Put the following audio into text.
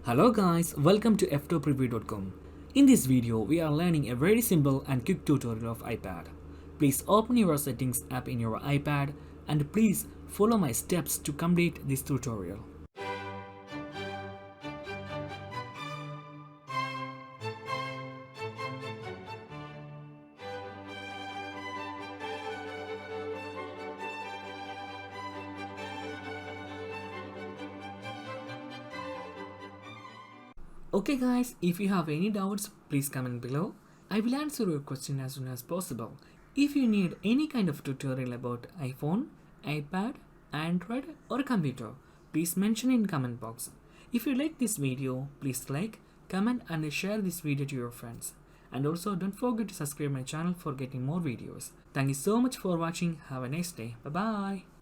Hello guys, welcome to Ftopreview.com. In this video, we are learning a very simple and quick tutorial of iPad. Please open your settings app in your iPad and please follow my steps to complete this tutorial. Okay guys, if you have any doubts, please comment below. I will answer your question as soon as possible. If you need any kind of tutorial about iPhone, iPad, Android or computer, please mention in comment box. If you like this video, please like, comment and share this video to your friends. And also don't forget to subscribe my channel for getting more videos. Thank you so much for watching. Have a nice day. Bye bye.